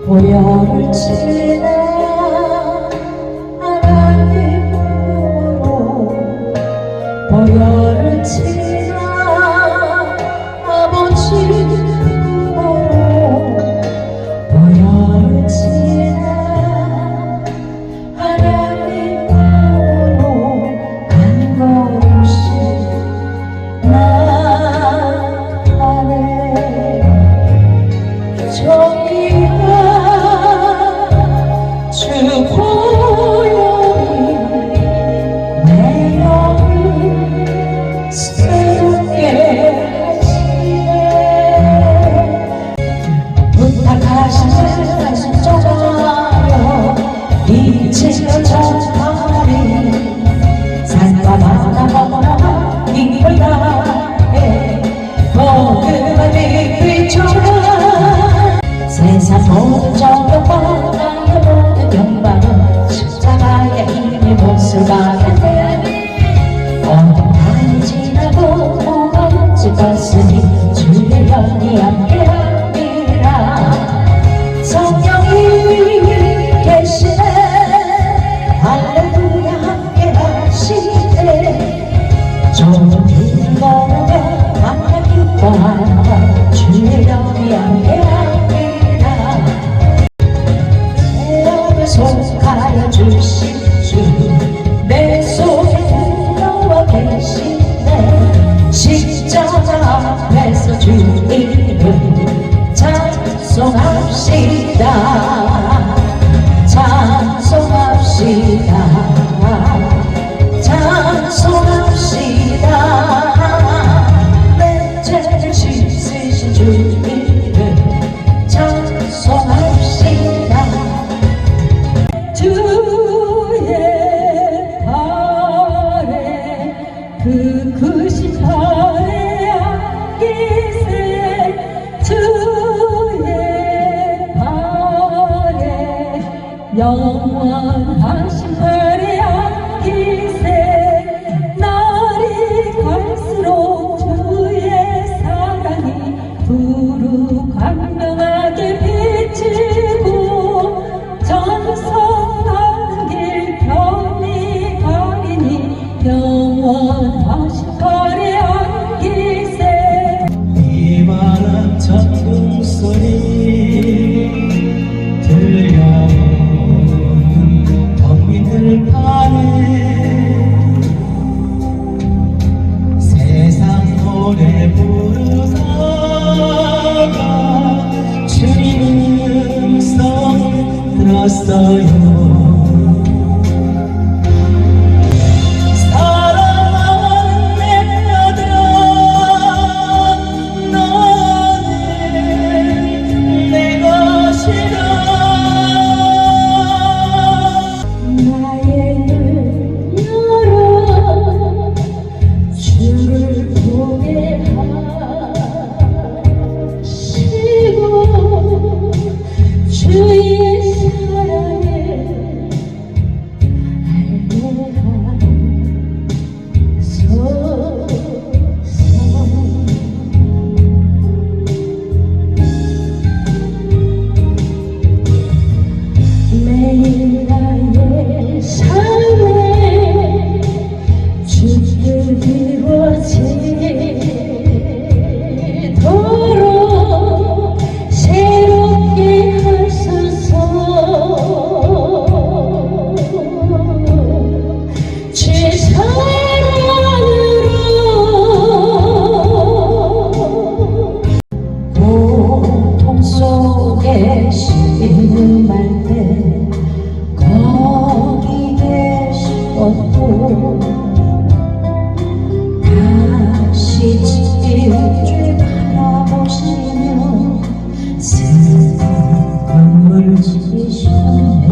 보혈을 지나 하나님 품으로 보혈을 지나 아버지 품으로 보혈을 지나 하나님 품으로 한 걸음씩 나아가네. 저기가 주 보혈이 내 영을 새롭게 하시네. 부탁하시는 말씀 전하여 이치가 전하리 산과 바다 건너 이걸 다해 거듭한 빛비춰라. 세상 모든 정욕과 나의 모든 영광은 십자가의 힘의 몫을 받았네. 어둠 밤이 지나고 무거워질 것으니 주의 영이 함께하리라. 성령이 계시네. 할렐루야 함께하시네. 조금 힘을 걸으며 하나 기뻐하라. 주의 영이 함께하리라. 속하여 주신 주 내 속에 들어와 계시네. 십자가 앞에서 주 이름 찬송합시다. 찬송합시다. 찬송합시다. 내 죄를 씻으신 주 이름 찬송합시다. 주의 발에 그 크신 발에 안기세. 주의 발에 영원하신 발에 안기세. 날이 갈수록 주의 사랑이 두루 광명하게 비치고 전성 가는 길 편히 가리니 영원하신 발에 안기세. 이만한 천둥 소리 들려오는 텅빈들판에 세상 노래 부르다가 주님 음성 들었어요. 주의 사랑에 매일 나의 삶에 주를 이루어지도록 새롭게 하소서. 주의 사랑으로 고통 속에 신음할 때 거기 계셨고 다시 지옥을 바라보시며 슬픈 눈물 지으셨네.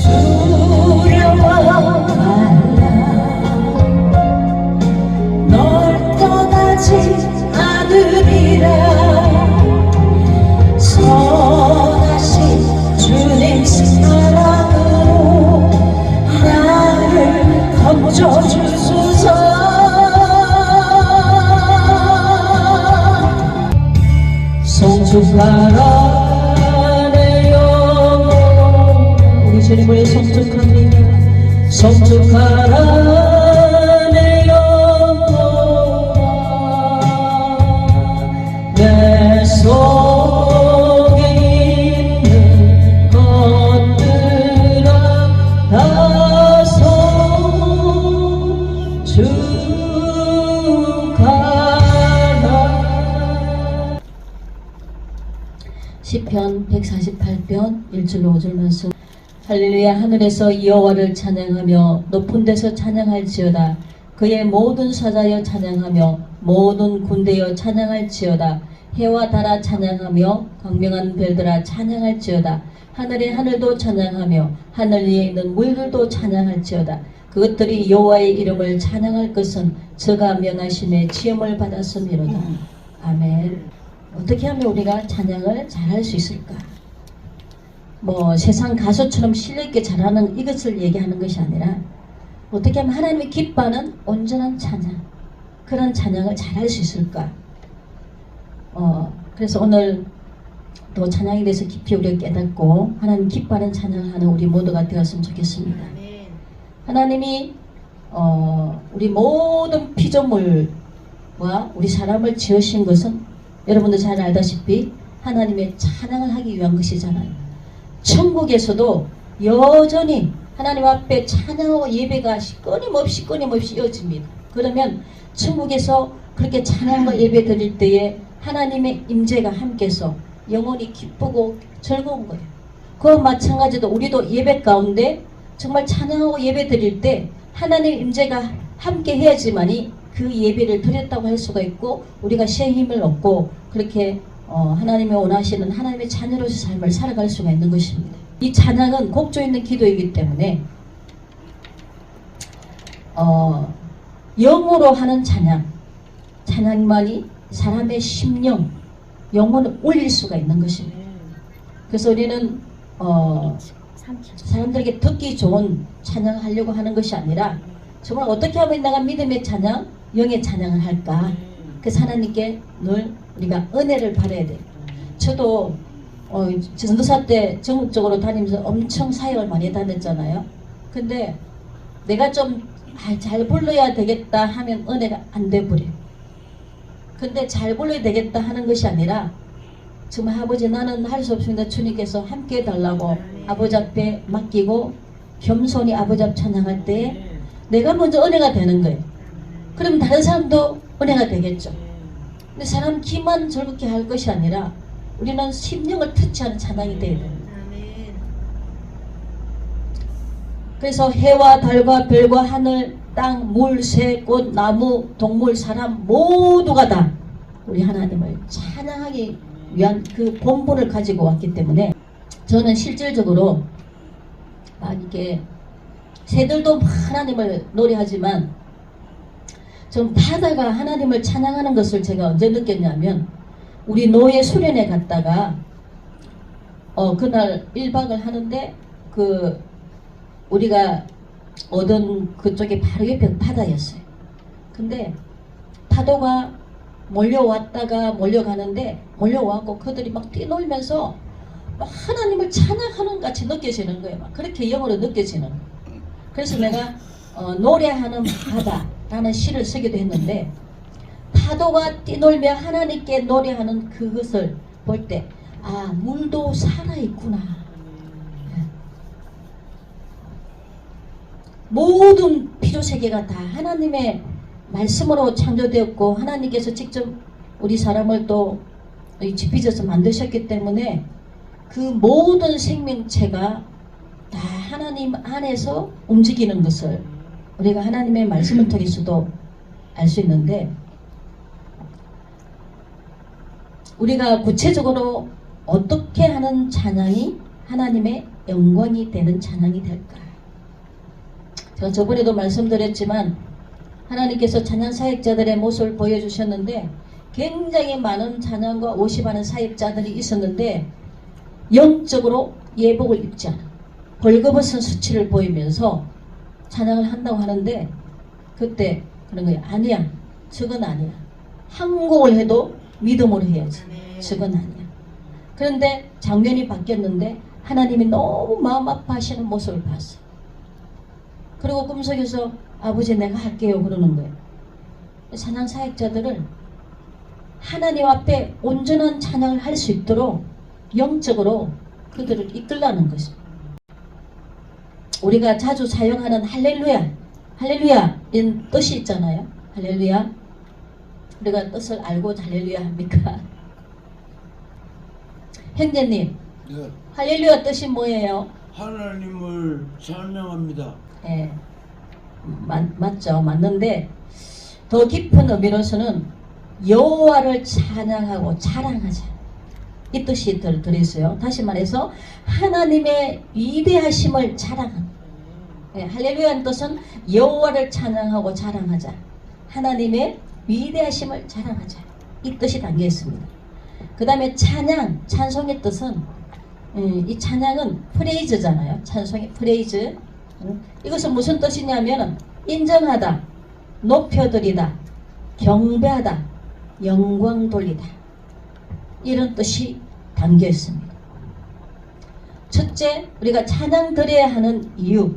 두려워 말라. 널 떠나지 않으리라. 선하신 주님 사랑으로 나를 건져주소서. 송축하라 주님을 송축합니다. 송축하라 내 영혼아, 내 속에 있는 것들아 다 송축하라. 시편 148편 1절로 5절 말씀. 할렐루야. 하늘에서 여호와를 찬양하며 높은 데서 찬양할지어다. 그의 모든 사자여 찬양하며 모든 군대여 찬양할지어다. 해와 달아 찬양하며 광명한 별들아 찬양할지어다. 하늘의 하늘도 찬양하며 하늘 위에 있는 물들도 찬양할지어다. 그것들이 여호와의 이름을 찬양할 것은 저가 명하심에 지음을 받았음이로다. 아멘. 어떻게 하면 우리가 찬양을 잘할 수 있을까? 뭐 세상 가수처럼 실력있게 잘하는 이것을 얘기하는 것이 아니라 어떻게 하면 하나님이 기뻐하는 온전한 찬양, 그런 찬양을 잘할 수 있을까? 그래서 오늘 또 찬양에 대해서 깊이 우리가 깨닫고 하나님 기뻐하는 찬양을 하는 우리 모두가 되었으면 좋겠습니다. 하나님이 우리 모든 피조물과 우리 사람을 지으신 것은 여러분도 잘 알다시피 하나님의 찬양을 하기 위한 것이잖아요. 천국에서도 여전히 하나님 앞에 찬양하고 예배가 끊임없이 이어집니다. 그러면 천국에서 그렇게 찬양과 예배 드릴 때에 하나님의 임재가 함께해서 영혼이 기쁘고 즐거운 거예요. 그와 마찬가지로 우리도 예배 가운데 정말 찬양하고 예배 드릴 때 하나님의 임재가 함께 해야지만이 그 예배를 드렸다고 할 수가 있고 우리가 새 힘을 얻고 그렇게 하나님이 원하시는 하나님의 자녀로서 삶을 살아갈 수가 있는 것입니다. 이 찬양은 곡조 있는 기도이기 때문에 영으로 하는 찬양만이 사람의 심령, 영혼을 올릴 수가 있는 것입니다. 그래서 우리는 사람들에게 듣기 좋은 찬양을 하려고 하는 것이 아니라 정말 어떻게 하면 내가 믿음의 찬양, 영의 찬양을 할까? 그래서 하나님께 늘 우리가 은혜를 바라야 돼요. 저도 전도사 때 전국적으로 다니면서 엄청 사역을 많이 다녔잖아요. 근데 내가 좀 잘 불러야 되겠다 하면 은혜가 안 돼버려요. 근데 잘 불러야 되겠다 하는 것이 아니라 정말 아버지 나는 할 수 없습니다. 주님께서 함께 해달라고 아버지 앞에 맡기고 겸손히 아버지 앞 찬양할 때 내가 먼저 은혜가 되는 거예요. 그럼 다른 사람도 은혜가 되겠죠. 근데 사람 귀만 즐겁게 할 것이 아니라 우리는 심령을 터치하는 찬양이 되어야 됩니다. 그래서 해와 달과 별과 하늘, 땅, 물, 새, 꽃, 나무, 동물, 사람 모두가 다 우리 하나님을 찬양하기 위한 그 본분을 가지고 왔기 때문에 저는 실질적으로 이렇게 새들도 하나님을 노래하지만 좀 바다가 하나님을 찬양하는 것을 제가 언제 느꼈냐면 우리 노예 수련회 갔다가 그날 1박을 하는데 우리가 오던 그쪽에 바로 옆에 바다였어요. 근데 파도가 몰려왔다가 몰려가는데 몰려와갖고 그들이 막 뛰놀면서 막 하나님을 찬양하는 같이 느껴지는 거예요. 막 그렇게 영어로 느껴지는 거예요. 그래서 내가 노래하는 바다라는 시를 쓰기도 했는데 파도가 뛰놀며 하나님께 노래하는 그것을 볼 때 물도 살아있구나. 모든 피조세계가 다 하나님의 말씀으로 창조되었고 하나님께서 직접 우리 사람을 또 지피져서 만드셨기 때문에 그 모든 생명체가 다 하나님 안에서 움직이는 것을 우리가 하나님의 말씀을 통해서도 알 수 있는데 우리가 구체적으로 어떻게 하는 찬양이 하나님의 영광이 되는 찬양이 될까? 제가 저번에도 말씀드렸지만 하나님께서 찬양 사역자들의 모습을 보여주셨는데 굉장히 많은 찬양과 오십하는 사역자들이 있었는데 영적으로 예복을 입지 않아 벌거벗은 수치를 보이면서 찬양을 한다고 하는데 그때 그런 거예요. 아니야, 저건 아니야. 한국을 해도 믿음으로 해야지. 저건 아니야. 그런데 장면이 바뀌었는데 하나님이 너무 마음 아파하시는 모습을 봤어요. 그리고 꿈속에서 아버지 내가 할게요 그러는 거예요. 찬양 사역자들을 하나님 앞에 온전한 찬양을 할 수 있도록 영적으로 그들을 이끌라는 것입니다. 우리가 자주 사용하는 할렐루야, 할렐루야 이런 뜻이 있잖아요. 할렐루야. 우리가 뜻을 알고 할렐루야 합니까? 형제님, 네, 할렐루야 뜻이 뭐예요? 하나님을 찬양합니다. 예, 맞죠. 맞는데 더 깊은 의미로서는 여호와를 찬양하고 자랑하자 이 뜻이 들어있어요. 다시 말해서 하나님의 위대하심을 자랑하는. 예, 할렐루야는 뜻은 여호와를 찬양하고 자랑하자. 하나님의 위대하심을 자랑하자. 이 뜻이 담겨 있습니다. 그 다음에 찬양, 찬송의 뜻은 이 찬양은 프레이즈잖아요. 찬송의 프레이즈. 이것은 무슨 뜻이냐면 인정하다, 높여드리다, 경배하다, 영광 돌리다 이런 뜻이 담겨 있습니다. 첫째, 우리가 찬양 드려야 하는 이유,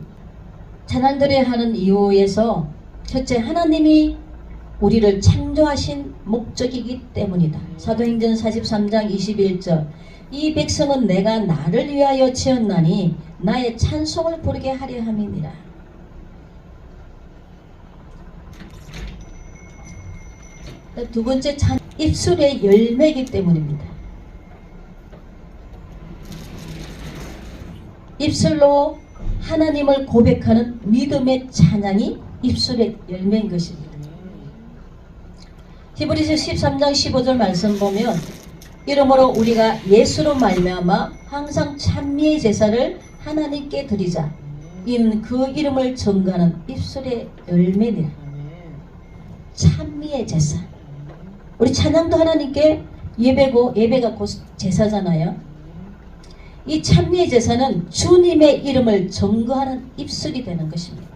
찬양 드려야 하는 이유에서 첫째, 하나님이 우리를 창조하신 목적이기 때문이다. 사도행전 43장 21절 이 백성은 내가 나를 위하여 지었나니 나의 찬송을 부르게 하려 함이니라. 두 번째, 입술의 열매이기 때문입니다. 입술로 하나님을 고백하는 믿음의 찬양이 입술의 열매인 것입니다. 히브리서 13장 15절 말씀 보면 이러므로 우리가 예수로 말미암아 항상 찬미의 제사를 하나님께 드리자. 이는 그 이름을 전가하는 입술의 열매니라. 찬미의 제사. 우리 찬양도 하나님께 예배고 예배가 곧 제사잖아요. 이 찬미의 제사는 주님의 이름을 전거하는 입술이 되는 것입니다.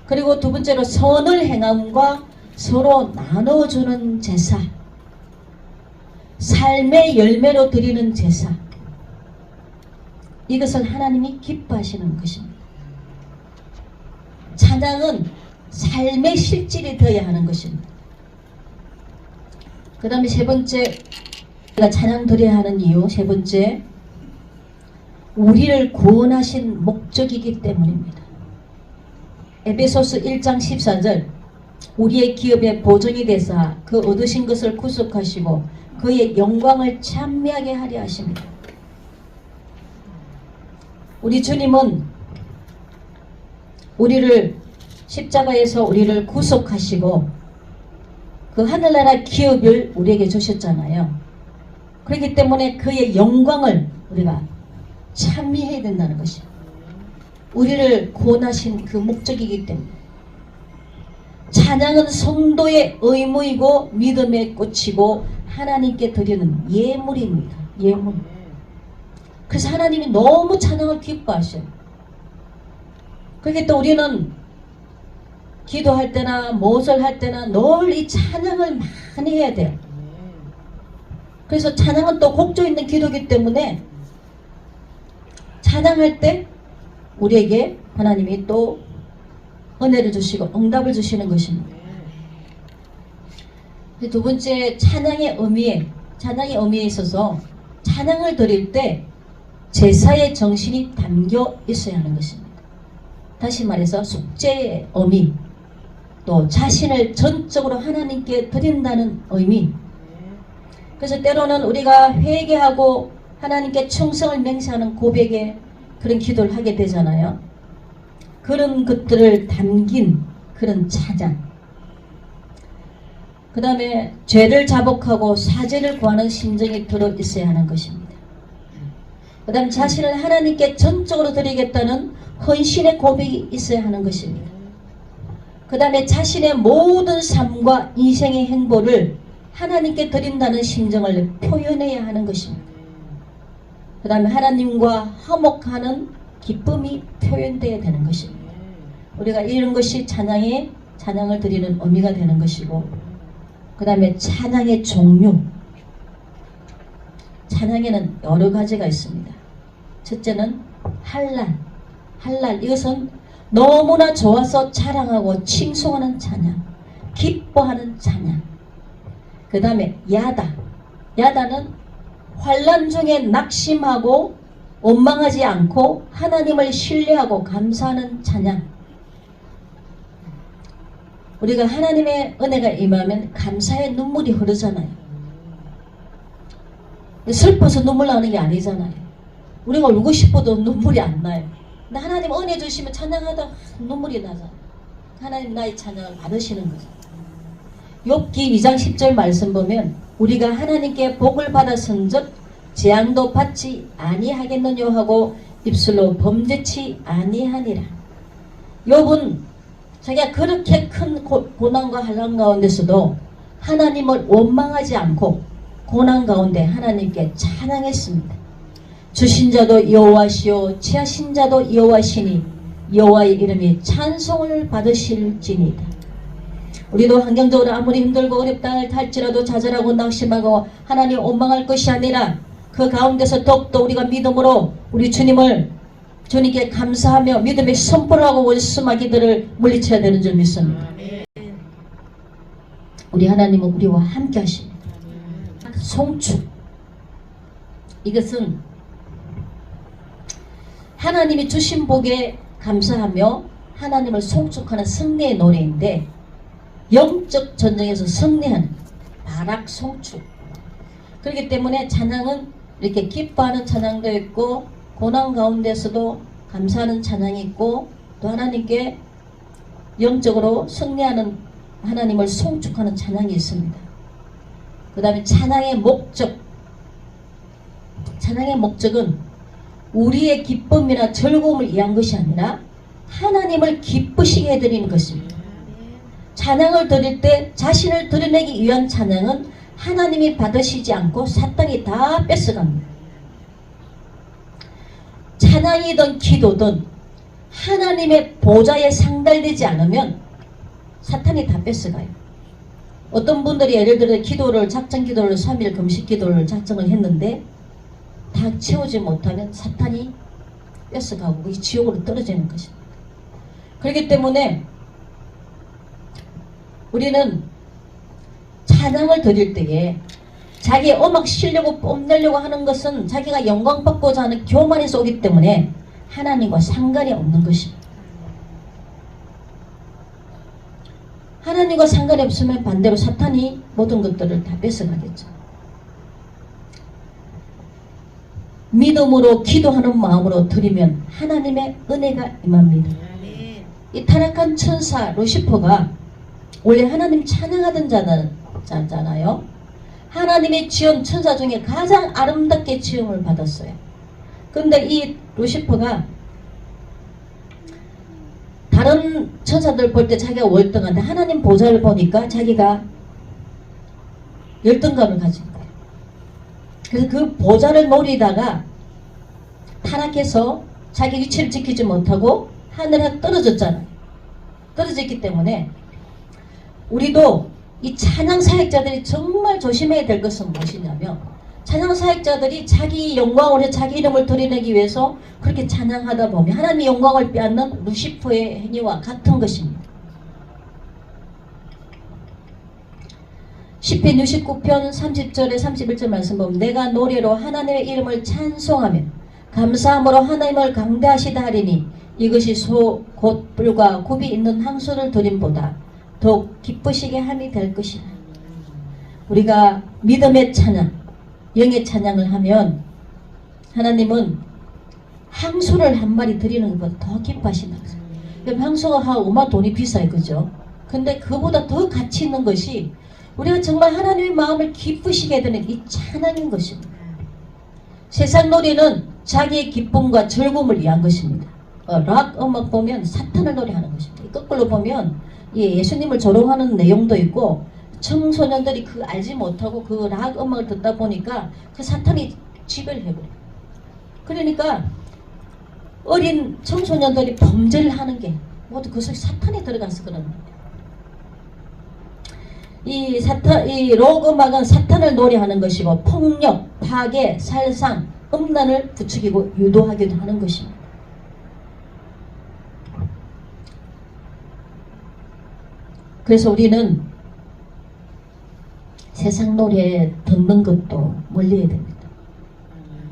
그리고 두 번째로 선을 행함과 서로 나눠주는 제사. 삶의 열매로 드리는 제사. 이것을 하나님이 기뻐하시는 것입니다. 찬양은 삶의 실질이 되어야 하는 것입니다. 그 다음에 세 번째, 우리가 찬양 드려야 하는 이유, 세 번째, 우리를 구원하신 목적이기 때문입니다. 에베소서 1장 14절 우리의 기업의 보증이 되사 그 얻으신 것을 구속하시고 그의 영광을 찬미하게 하려 하십니다. 우리 주님은 우리를 십자가에서 우리를 구속하시고 그 하늘나라 기업을 우리에게 주셨잖아요. 그렇기 때문에 그의 영광을 우리가 찬미해야 된다는 것이에요. 우리를 구원하신 그 목적이기 때문에 찬양은 성도의 의무이고 믿음의 꽃이고 하나님께 드리는 예물입니다. 예물. 그래서 하나님이 너무 찬양을 기뻐하셔요. 그렇게 또 우리는 기도할 때나 무엇을 할 때나 늘 이 찬양을 많이 해야 돼요. 그래서 찬양은 또 곡조 있는 기도이기 때문에 찬양할 때 우리에게 하나님이 또 은혜를 주시고 응답을 주시는 것입니다. 두 번째, 찬양의 의미에 있어서 찬양을 드릴 때 제사의 정신이 담겨 있어야 하는 것입니다. 다시 말해서 속죄의 의미, 또 자신을 전적으로 하나님께 드린다는 의미. 그래서 때로는 우리가 회개하고 하나님께 충성을 맹세하는 고백의 그런 기도를 하게 되잖아요. 그런 것들을 담긴 그런 찬양. 그 다음에 죄를 자복하고 사죄를 구하는 심정이 들어있어야 하는 것입니다. 그 다음 자신을 하나님께 전적으로 드리겠다는 헌신의 고백이 있어야 하는 것입니다. 그 다음에 자신의 모든 삶과 인생의 행보를 하나님께 드린다는 심정을 표현해야 하는 것입니다. 그 다음에 하나님과 화목하는 기쁨이 표현되어야 되는 것입니다. 우리가 이런 것이 찬양을 드리는 의미가 되는 것이고, 그 다음에 찬양의 종류. 찬양에는 여러 가지가 있습니다. 첫째는 할랄. 할랄, 이것은 너무나 좋아서 자랑하고 칭송하는 찬양, 기뻐하는 찬양. 그 다음에 야다. 야다는 환난 중에 낙심하고 원망하지 않고 하나님을 신뢰하고 감사하는 찬양. 우리가 하나님의 은혜가 임하면 감사의 눈물이 흐르잖아요. 슬퍼서 눈물 나는 게 아니잖아요. 우리가 울고 싶어도 눈물이 안 나요. 근데 하나님 은혜 주시면 찬양하다 눈물이 나잖아요. 하나님 나의 찬양을 받으시는 거죠. 욥기 2장 10절 말씀 보면 우리가 하나님께 복을 받았은즉 재앙도 받지 아니하겠느냐 하고 입술로 범죄치 아니하니라. 욥은 자기가 그렇게 큰 고난과 환난 가운데서도 하나님을 원망하지 않고 고난 가운데 하나님께 찬양했습니다. 주신 자도 여호와시오 취하신 자도 여호와시니 여호와의 이름이 찬송을 받으실지니이다. 우리도 환경적으로 아무리 힘들고 어렵다 할지라도 좌절하고 낙심하고 하나님 원망할 것이 아니라 그 가운데서 더욱더 우리가 믿음으로 우리 주님께 감사하며 믿음의 선포를 하고 원수마귀들을 물리쳐야 되는 줄 믿습니다. 우리 하나님은 우리와 함께 하십니다. 송축, 이것은 하나님이 주신 복에 감사하며 하나님을 송축하는 승리의 노래인데, 영적 전쟁에서 승리하는 바락 송축. 그렇기 때문에 찬양은 이렇게 기뻐하는 찬양도 있고 고난 가운데서도 감사하는 찬양이 있고, 또 하나님께 영적으로 승리하는 하나님을 송축하는 찬양이 있습니다. 그 다음에 찬양의 목적. 찬양의 목적은 우리의 기쁨이나 즐거움을 위한 것이 아니라 하나님을 기쁘시게 해드리는 것입니다. 찬양을 드릴 때 자신을 드러내기 위한 찬양은 하나님이 받으시지 않고 사탄이 다 뺏어갑니다. 찬양이든 기도든 하나님의 보좌에 상달되지 않으면 사탄이 다 뺏어가요. 어떤 분들이 예를 들어 기도를 작정 기도를 3일 금식 기도를 작정을 했는데 다 채우지 못하면 사탄이 뺏어가고 그게 지옥으로 떨어지는 것입니다. 그렇기 때문에 우리는 찬양을 드릴 때에 자기 음악 실려고 뽐내려고 하는 것은 자기가 영광 받고자 하는 교만에서 오기 때문에 하나님과 상관이 없는 것입니다. 하나님과 상관이 없으면 반대로 사탄이 모든 것들을 다 뺏어가겠죠. 믿음으로 기도하는 마음으로 드리면 하나님의 은혜가 임합니다. 이 타락한 천사 루시퍼가 원래 하나님 찬양하던 자잖아요. 하나님의 지은 천사 중에 가장 아름답게 지음을 받았어요. 근데 이 루시퍼가 다른 천사들 볼 때 자기가 월등한데 하나님 보좌를 보니까 자기가 열등감을 가진 거예요. 그래서 그 보좌를 노리다가 타락해서 자기 위치를 지키지 못하고 하늘에 떨어졌잖아요. 떨어졌기 때문에 우리도 이 찬양 사역자들이 정말 조심해야 될 것은 무엇이냐면, 찬양 사역자들이 자기 영광을 자기 이름을 드러내기 위해서 그렇게 찬양하다 보면 하나님의 영광을 빼앗는 루시퍼의 행위와 같은 것입니다. 시편 69편 30절에 31절 말씀 보면 내가 노래로 하나님의 이름을 찬송하며 감사함으로 하나님을 강대하시다 하리니 이것이 소 곧 불과 굽이 있는 항소를 드림보다 더욱 기쁘시게 함이 될 것이다. 우리가 믿음의 찬양, 영의 찬양을 하면 하나님은 항소를 한 마리 드리는 것보다 더 기뻐하신다. 항소가 하고 얼마나 돈이 비싸요, 그죠? 근데 그보다 더 가치 있는 것이 우리가 정말 하나님의 마음을 기쁘시게 되는 이 찬양인 것입니다. 세상 노래는 자기의 기쁨과 즐거움을 위한 것입니다. 락 음악 보면 사탄을 노래하는 것입니다. 거꾸로 보면 예수님을 조롱하는 내용도 있고, 청소년들이 그 알지 못하고 그 락 음악을 듣다 보니까 그 사탄이 지배를 해버려요. 그러니까 어린 청소년들이 범죄를 하는 게 모두 그 속에 사탄이 들어가서 그런 거예요. 이 록 음악은 사탄을 노래하는 것이고 폭력, 파괴, 살상, 음란을 부추기고 유도하기도 하는 것입니다. 그래서 우리는 세상 노래 듣는 것도 멀리해야 됩니다.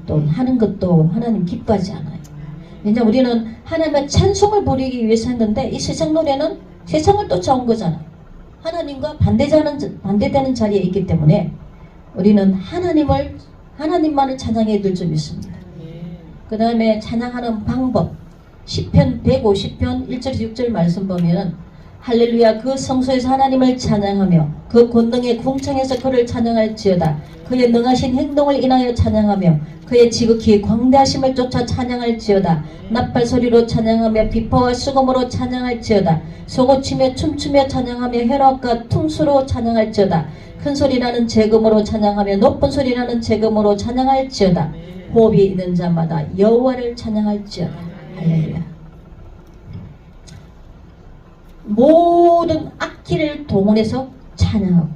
또 하는 것도 하나님 기뻐하지 않아요. 왜냐하면 우리는 하나님의 찬송을 부리기 위해서 했는데 이 세상 노래는 세상을 쫓아온 거잖아요. 하나님과 반대되는 자리에 있기 때문에 우리는 하나님만을 찬양해야 될 점이 있습니다. 그 다음에 찬양하는 방법, 시편 150편 1절 6절 말씀 보면은 할렐루야, 그 성소에서 하나님을 찬양하며 그 권능의 궁창에서 그를 찬양할지어다. 그의 능하신 행동을 인하여 찬양하며 그의 지극히 광대하심을 쫓아 찬양할지어다. 나팔 소리로 찬양하며 비파와 수금으로 찬양할지어다. 소고치며 춤추며 찬양하며 현악과 퉁수로 찬양할지어다. 큰 소리 나는 재금으로 찬양하며 높은 소리 나는 재금으로 찬양할지어다. 호흡이 있는 자마다 여호와를 찬양할지어다. 할렐루야. 모든 악기를 동원해서 찬양하고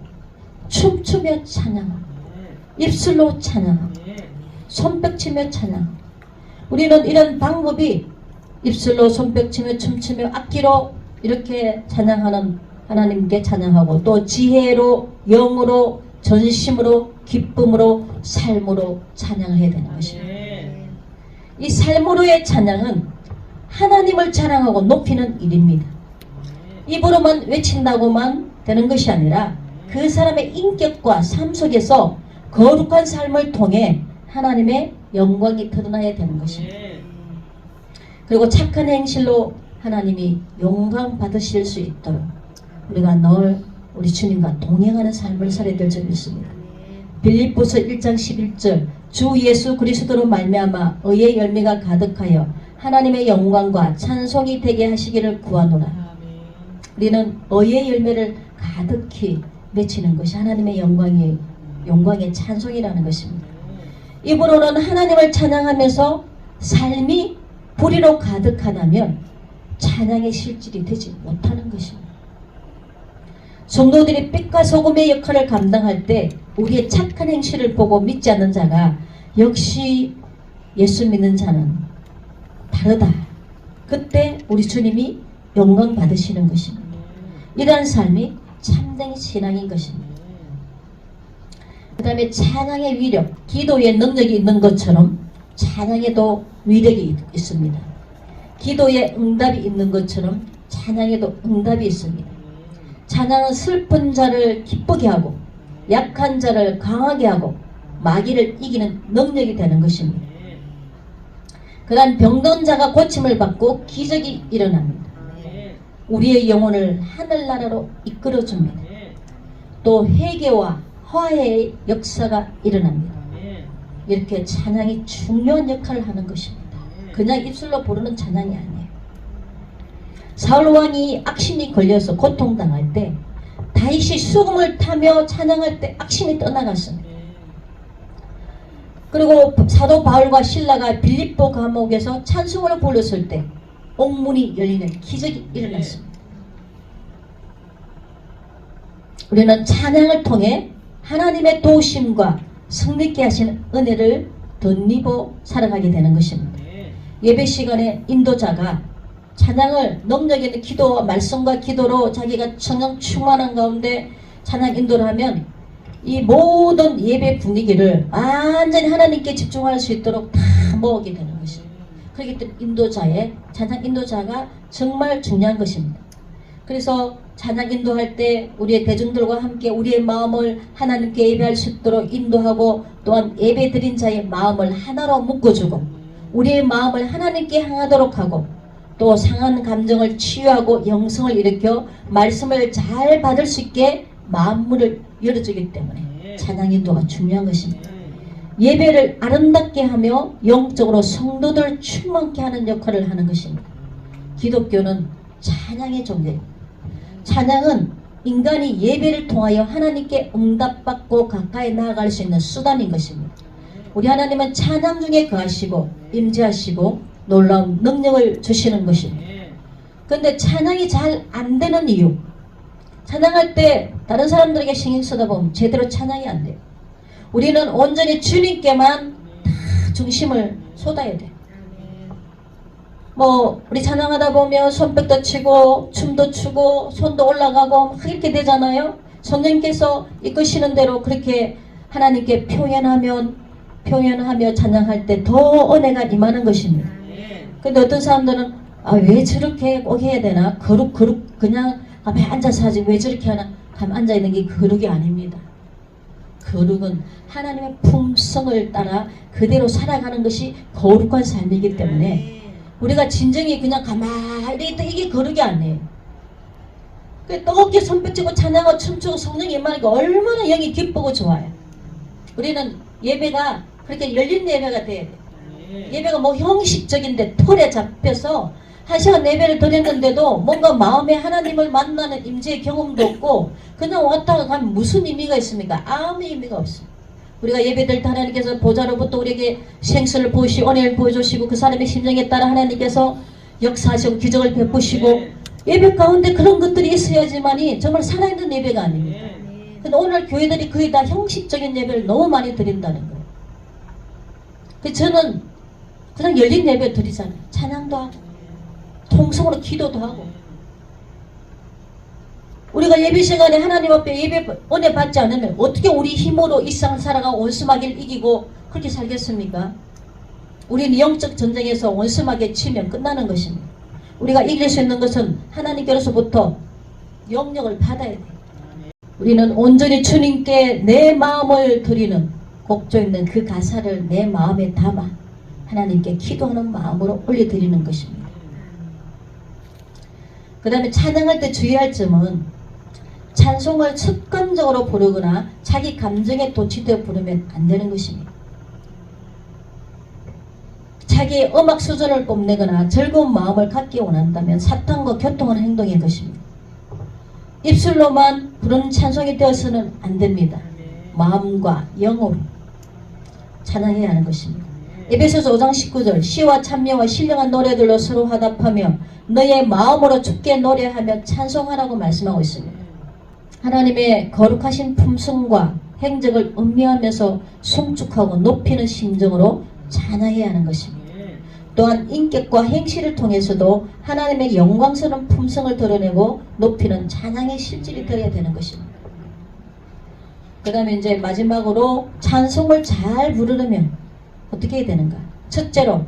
춤추며 찬양하고 입술로 찬양하고 손뼉치며 찬양하고 우리는 이런 방법이 입술로 손뼉치며 춤추며 악기로 이렇게 찬양하는 하나님께 찬양하고 또 지혜로 영으로 전심으로 기쁨으로 삶으로 찬양을 해야 되는 것입니다. 이 삶으로의 찬양은 하나님을 자랑하고 높이는 일입니다. 입으로만 외친다고만 되는 것이 아니라 그 사람의 인격과 삶 속에서 거룩한 삶을 통해 하나님의 영광이 드러나야 되는 것입니다. 그리고 착한 행실로 하나님이 영광 받으실 수 있도록 우리가 늘 우리 주님과 동행하는 삶을 살아야 될 점이 있습니다. 빌립보서 1장 11절 주 예수 그리스도로 말미암아 의의 열매가 가득하여 하나님의 영광과 찬송이 되게 하시기를 구하노라. 우리는 의의 열매를 가득히 맺히는 것이 하나님의 영광의 찬송이라는 것입니다. 입으로는 하나님을 찬양하면서 삶이 불의로 가득하다면 찬양의 실질이 되지 못하는 것입니다. 성도들이 빛과 소금의 역할을 감당할 때 우리의 착한 행실을 보고 믿지 않는 자가 역시 예수 믿는 자는 다르다. 그때 우리 주님이 영광 받으시는 것입니다. 이러한 삶이 참된 신앙인 것입니다. 그 다음에 찬양의 위력, 기도에 능력이 있는 것처럼 찬양에도 위력이 있습니다. 기도에 응답이 있는 것처럼 찬양에도 응답이 있습니다. 찬양은 슬픈 자를 기쁘게 하고 약한 자를 강하게 하고 마귀를 이기는 능력이 되는 것입니다. 그 다음 병든 자가 고침을 받고 기적이 일어납니다. 우리의 영혼을 하늘나라로 이끌어줍니다. 또 회개와 화해의 역사가 일어납니다. 이렇게 찬양이 중요한 역할을 하는 것입니다. 그냥 입술로 부르는 찬양이 아니에요. 사울왕이 악심이 걸려서 고통당할 때 다윗이 수금을 타며 찬양할 때 악심이 떠나갔습니다. 그리고 사도 바울과 실라가 빌립보 감옥에서 찬송을 불렀을 때 옥문이 열리는 기적이 일어났습니다. 우리는 찬양을 통해 하나님의 도우심과 승리케 하시는 은혜를 덧입어 살아가게 되는 것입니다. 예배 시간에 인도자가 찬양을 능력 있는 기도와 말씀과 기도로 자기가 성령 충만한 가운데 찬양 인도를 하면 이 모든 예배 분위기를 완전히 하나님께 집중할 수 있도록 다 모으게 되는 것입니다. 그렇기 때문에 찬양 인도자가 정말 중요한 것입니다. 그래서 찬양 인도할 때 우리의 대중들과 함께 우리의 마음을 하나님께 예배할 수 있도록 인도하고 또한 예배 드린 자의 마음을 하나로 묶어주고 우리의 마음을 하나님께 향하도록 하고 또 상한 감정을 치유하고 영성을 일으켜 말씀을 잘 받을 수 있게 마음문을 열어주기 때문에 찬양 인도가 중요한 것입니다. 예배를 아름답게 하며 영적으로 성도들 충만케 하는 역할을 하는 것입니다. 기독교는 찬양의 종교입니다. 찬양은 인간이 예배를 통하여 하나님께 응답받고 가까이 나아갈 수 있는 수단인 것입니다. 우리 하나님은 찬양 중에 거하시고 임재하시고 놀라운 능력을 주시는 것입니다. 그런데 찬양이 잘 안 되는 이유, 찬양할 때 다른 사람들에게 신경 쓰다 보면 제대로 찬양이 안 돼요. 우리는 온전히 주님께만 다 중심을 쏟아야 돼. 뭐 우리 찬양하다 보면 손뼉도 치고 춤도 추고 손도 올라가고 막 이렇게 되잖아요. 성령님께서 이끄시는 대로 그렇게 하나님께 표현하며 찬양할 때 더 은혜가 임하는 것입니다. 근데 어떤 사람들은 왜 저렇게 꼭 해야 되나? 거룩 그냥 가만히 앉아서 하지 왜 저렇게 하나? 가만히 앉아있는 게 거룩이 아닙니다. 거룩은 하나님의 품성을 따라 그대로 살아가는 것이 거룩한 삶이기 때문에 우리가 진정히 그냥 가만히 있다 이게 거룩이 아니에요. 뜨겁게 손뼉치고 찬양하고 춤추고 성령이 임하니까 얼마나 영이 기쁘고 좋아요. 우리는 예배가 그렇게 열린 예배가 돼야 돼요. 예배가 뭐 형식적인데 틀에 잡혀서 1시간 예배를 드렸는데도 뭔가 마음에 하나님을 만나는 임재의 경험도 없고 그냥 왔다가 가면 무슨 의미가 있습니까? 아무 의미가 없습니다. 우리가 예배드릴 때 하나님께서 보좌로부터 우리에게 생수를 부으시고 은혜를 보여주시고 그 사람의 심정에 따라 하나님께서 역사하시고 기적을 베푸시고 예배 가운데 그런 것들이 있어야지만이 정말 살아있는 예배가 아닙니다. 근데 오늘 교회들이 거의 다 형식적인 예배를 너무 많이 드린다는 거예요. 저는 그냥 열린 예배 드리잖아요. 찬양도 하고 통성으로 기도도 하고 우리가 예배 시간에 하나님 앞에 예배 은혜 받지 않으면 어떻게 우리 힘으로 이 세상을 살아가고 원수마귀를 이기고 그렇게 살겠습니까? 우리는 영적 전쟁에서 원수마귀에 치면 끝나는 것입니다. 우리가 이길 수 있는 것은 하나님께로부터 영역을 받아야 돼요. 우리는 온전히 주님께 내 마음을 드리는 곡조 있는 그 가사를 내 마음에 담아 하나님께 기도하는 마음으로 올려드리는 것입니다. 그 다음에 찬양할 때 주의할 점은 찬송을 습관적으로 부르거나 자기 감정에 도취되어 부르면 안 되는 것입니다. 자기의 음악 수준을 뽐내거나 즐거운 마음을 갖기 원한다면 사탄과 교통하는 행동인 것입니다. 입술로만 부르는 찬송이 되어서는 안 됩니다. 마음과 영으로 찬양해야 하는 것입니다. 에베소서 5장 19절 시와 찬미와 신령한 노래들로 서로 화답하며 너의 마음으로 주께 노래하며 찬송하라고 말씀하고 있습니다. 하나님의 거룩하신 품성과 행적을 음미하면서 송축하고 높이는 심정으로 찬양해야 하는 것입니다. 또한 인격과 행실을 통해서도 하나님의 영광스러운 품성을 드러내고 높이는 찬양의 실질이 되어야 되는 것입니다. 그 다음에 이제 마지막으로 찬송을 잘 부르려면 어떻게 해야 되는가? 첫째로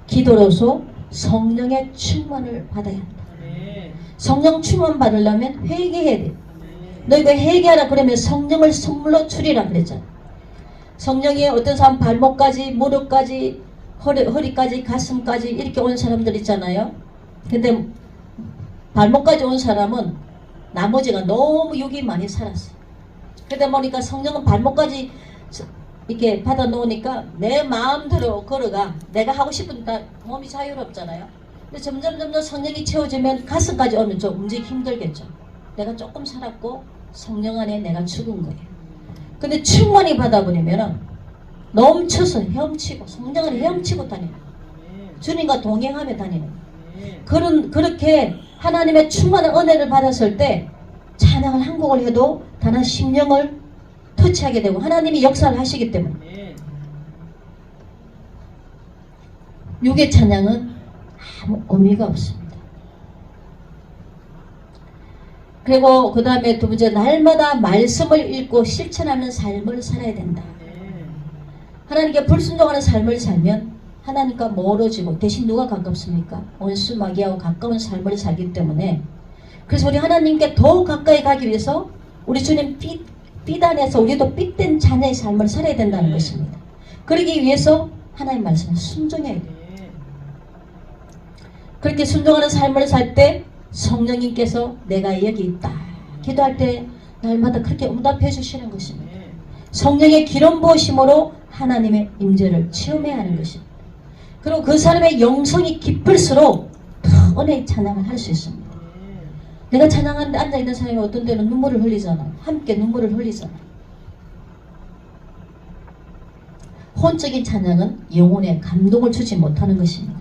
기도로서 성령의 충만을 받아야 한다. 성령 충만 받으려면 회개해야 돼. 너희가 회개하라 그러면 성령을 선물로 주리라 그랬잖아. 성령이 어떤 사람 발목까지 무릎까지 허리까지 가슴까지 이렇게 온 사람들 있잖아요. 근데 발목까지 온 사람은 나머지가 너무 육이 많이 살았어. 그러다 보니까 성령은 발목까지 이렇게 받아 놓으니까 내 마음대로 걸어가. 내가 하고 싶은 다 몸이 자유롭잖아요. 근데 점점 성령이 채워지면 가슴까지 오면 좀 움직이기 힘들겠죠. 내가 조금 살았고 성령 안에 내가 죽은 거예요. 근데 충만히 받아버리면 넘쳐서 헤엄치고 성령 안에 헤엄치고 다니는 주님과 동행하며 다니는 그렇게 하나님의 충만한 은혜를 받았을 때 찬양을 한 곡을 해도 단한 심령을 터치하게 되고 하나님이 역사를 하시기 때문에 육의 찬양은 아무 의미가 없습니다. 그리고 그 다음에 두 번째 날마다 말씀을 읽고 실천하는 삶을 살아야 된다. 하나님께 불순종하는 삶을 살면 하나님과 멀어지고 대신 누가 가깝습니까? 원수 마귀하고 가까운 삶을 살기 때문에 그래서 우리 하나님께 더 가까이 가기 위해서 우리 주님 빛 안에서 우리도 빛된 자녀의 삶을 살아야 된다는 것입니다. 그러기 위해서 하나님 말씀을 순종해야 돼요. 그렇게 순종하는 삶을 살 때 성령님께서 내가 여기 있다 기도할 때 날마다 그렇게 응답해 주시는 것입니다. 성령의 기름 부으심으로 하나님의 임재를 체험해야 하는 것입니다. 그리고 그 사람의 영성이 깊을수록 더 은혜의 찬양을 할 수 있습니다. 내가 찬양하는데 앉아있는 사람이 어떤 때는 눈물을 흘리잖아. 함께 눈물을 흘리잖아. 혼적인 찬양은 영혼에 감동을 주지 못하는 것입니다.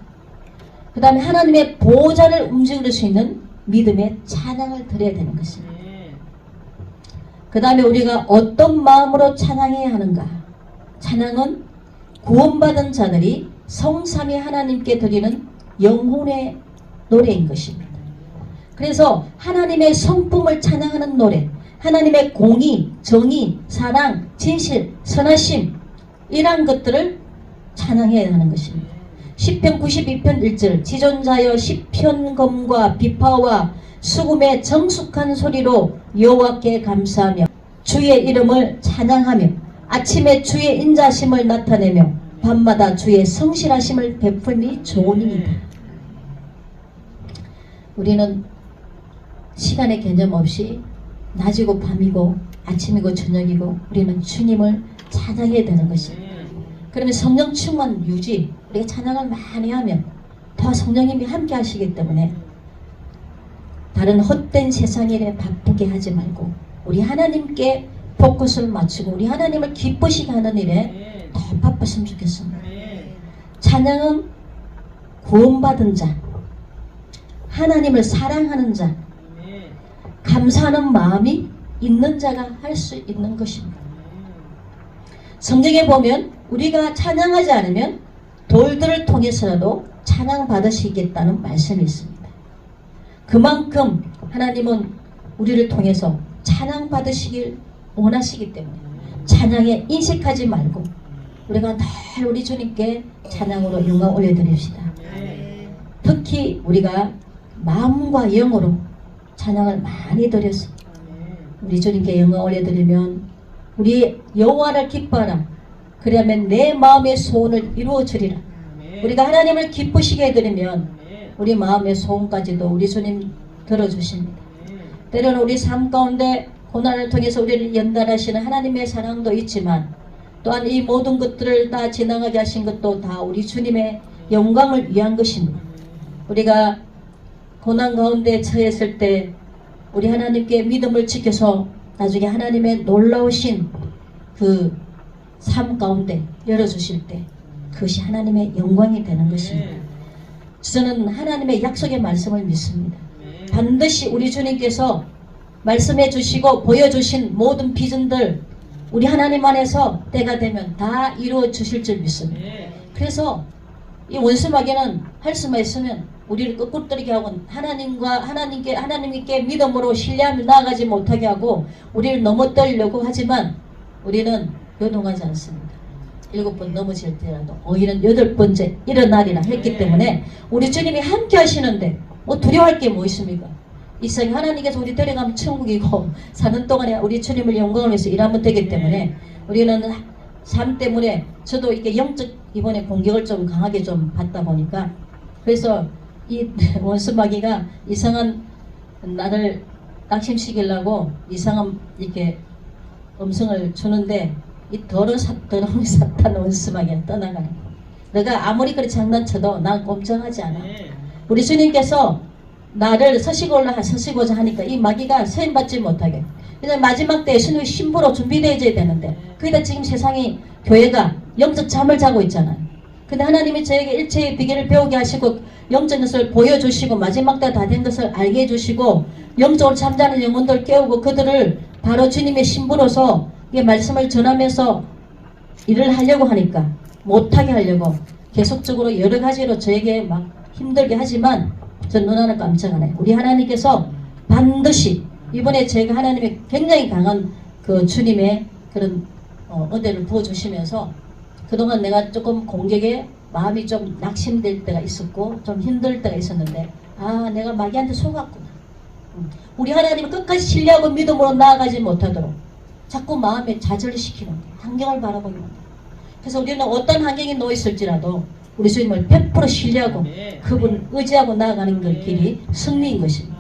그 다음에 하나님의 보좌를 움직일 수 있는 믿음의 찬양을 드려야 되는 것입니다. 그 다음에 우리가 어떤 마음으로 찬양해야 하는가? 찬양은 구원받은 자들이 성삼위 하나님께 드리는 영혼의 노래인 것입니다. 그래서 하나님의 성품을 찬양하는 노래, 하나님의 공의, 정의, 사랑, 진실, 선하심 이러한 것들을 찬양해야 하는 것입니다. 시편 92편 1절 지존자여 시편검과 비파와 수금의 정숙한 소리로 여호와께 감사하며 주의 이름을 찬양하며 아침에 주의 인자심을 나타내며 밤마다 주의 성실하심을 베풀니 좋으니이다. 우리는 시간의 개념 없이 낮이고 밤이고 아침이고 저녁이고 우리는 주님을 찬양해야 되는 것입니다. 그러면 성령 충만 유지, 우리가 찬양을 많이 하면 더 성령님이 함께 하시기 때문에 다른 헛된 세상 일에 바쁘게 하지 말고 우리 하나님께 포커스를 맞추고 우리 하나님을 기쁘시게 하는 일에 더 바빴으면 좋겠습니다. 찬양은 구원받은 자, 하나님을 사랑하는 자, 감사하는 마음이 있는 자가 할 수 있는 것입니다. 성경에 보면 우리가 찬양하지 않으면 돌들을 통해서라도 찬양 받으시겠다는 말씀이 있습니다. 그만큼 하나님은 우리를 통해서 찬양 받으시길 원하시기 때문에 찬양에 인식하지 말고 우리가 늘 우리 주님께 찬양으로 영광 올려드립시다. 특히 우리가 마음과 영으로 찬양을 많이 드려서 우리 주님께 영광 올려드리면 우리 여호와를 기뻐하라. 그러면 내 마음의 소원을 이루어주리라. 우리가 하나님을 기쁘시게 해드리면 우리 마음의 소원까지도 우리 주님 들어주십니다. 때로는 우리 삶 가운데 고난을 통해서 우리를 연단하시는 하나님의 사랑도 있지만 또한 이 모든 것들을 다 지나가게 하신 것도 다 우리 주님의 영광을 위한 것입니다. 우리가 고난 가운데 처했을 때 우리 하나님께 믿음을 지켜서 나중에 하나님의 놀라우신 그 삶 가운데 열어주실 때 그것이 하나님의 영광이 되는 것입니다. 저는 하나님의 약속의 말씀을 믿습니다. 반드시 우리 주님께서 말씀해 주시고 보여주신 모든 비전들 우리 하나님 안에서 때가 되면 다 이루어 주실 줄 믿습니다. 그래서 이 원수마귀는 할 수만 있으면 우리를 끄꾸러뜨리게 하고 하나님께 믿음으로 신뢰하며 나아가지 못하게 하고 우리를 넘어뜨리려고 하지만 우리는 요동하지 않습니다. 7번 넘어질때라도 오히려 8번째 일어나리라 했기 때문에 우리 주님이 함께 하시는데 뭐 두려워할 게 뭐 있습니까? 이 세상에 하나님께서 우리 데려가면 천국이고 사는 동안에 우리 주님을 영광을 위해서 일하면 되기 때문에 우리는 삶 때문에 저도 이렇게 영적 이번에 공격을 좀 강하게 좀 받다 보니까 그래서 이 원수마귀가 이상한 나를 낙심시키려고 이상한 이렇게 음성을 주는데 이 더러운 사탄 원수마귀가 떠나가는 내가 아무리 그리 장난쳐도 난 꼼짝하지 않아. 우리 주님께서 나를 서시고자 하니까 이 마귀가 서임받지 못하게 그래서 마지막 때에 주님의 신부로 준비되어져야 되는데 그기다 지금 세상이 교회가 영적 잠을 자고 있잖아요. 근데 하나님이 저에게 일체의 비결을 배우게 하시고 영적 것을 보여주시고 마지막 때 다 된 것을 알게 해주시고 영적으로 잠자는 영혼들 깨우고 그들을 바로 주님의 신부로서 이 말씀을 전하면서 일을 하려고 하니까 못하게 하려고 계속적으로 여러 가지로 저에게 막 힘들게 하지만 전 눈 하나 깜짝 안 해요. 우리 하나님께서 반드시 이번에 제가 하나님의 굉장히 강한 그 주님의 그런 은혜를 부어주시면서 그동안 내가 조금 공격에 마음이 좀 낙심될 때가 있었고 좀 힘들 때가 있었는데 아 내가 마귀한테 속았구나. 우리 하나님을 끝까지 신뢰하고 믿음으로 나아가지 못하도록 자꾸 마음에 좌절을 시키는 환경을 바라보는 거예요. 그래서 우리는 어떤 환경에 놓여 있을지라도 우리 주님을 100% 신뢰하고 그분 의지하고 나아가는 그 길이 승리인 것입니다.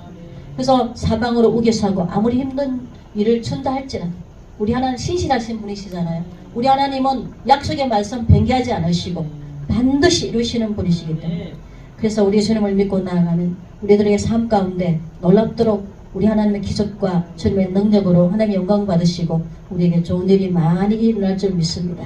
그래서 사방으로 우겨서하고 아무리 힘든 일을 준다 할지라도 우리 하나님 신실하신 분이시잖아요. 우리 하나님은 약속의 말씀 변개하지 않으시고 반드시 이루시는 분이시기 때문에 그래서 우리 주님을 믿고 나아가는 우리들에게 삶 가운데 놀랍도록 우리 하나님의 기적과 주님의 능력으로 하나님의 영광 받으시고 우리에게 좋은 일이 많이 일어날 줄 믿습니다.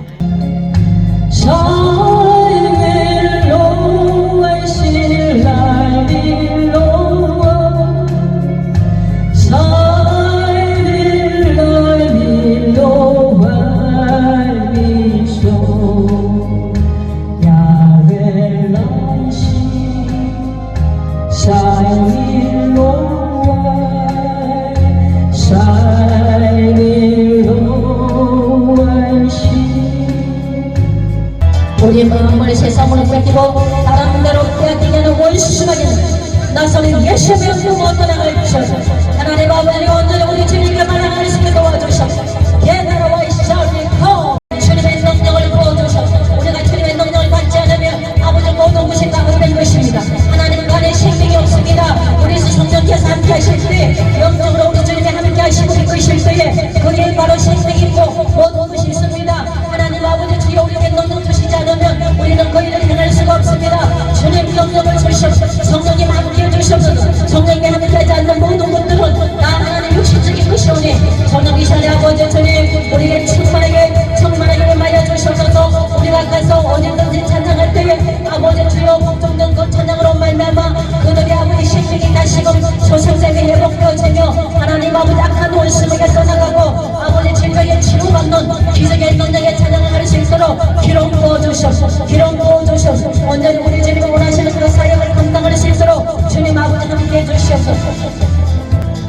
예수의 명도 못 떠나갈 주셔서 하나님 아버지 온전히 우리 주님께 말하는 수 있게 도와주셔서 예나라와 이샤리코 주님의 능력을 부어주셔서 우리가 주님의 능력을 받지 않으면 아버지 모든 것이 가물된 것입니다. 하나님 간에 생명이 없습니다. 우리 성령께서 함께 하실 때 영적으로 우리 주님이 함께 하시고 이끄실 때에 그게 바로 생명이 있고 모든 것이 있습니다. 하나님 아버지 주여 우리에게 능력 주시지 않으면 우리는 그 일을 행할 수가 없습니다. 주님 능력을 주시옵소서. 성령님 함께 해주시옵소서. 성령님이 함께 하지 않는 모든 것들은 나 하나님 육신적인 것이오니 성령 이 시간에 아버지 주님 우리에게 충만하게 임하여 주시옵소서. 우리가 가서 언제든지 찬양할 때에 아버지 주여 복종된 그 찬양으로 말미암아 그들의 아버지 생명이 다시금 소생생이 회복되어지며 하나님 아버지 악한 원수에게 떠나가고 아버지 질병에 치료받는 기적의 능력의 찬양을 할 수 있도록 기름 부어주시옵소서. 기름 부어주시옵소서. 온전히 우리 주님이 원하시는 그 사역을 감당할 수 있도록 주님 아버지 함께 해주시옵소서.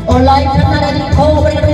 온라인 하나님 고백을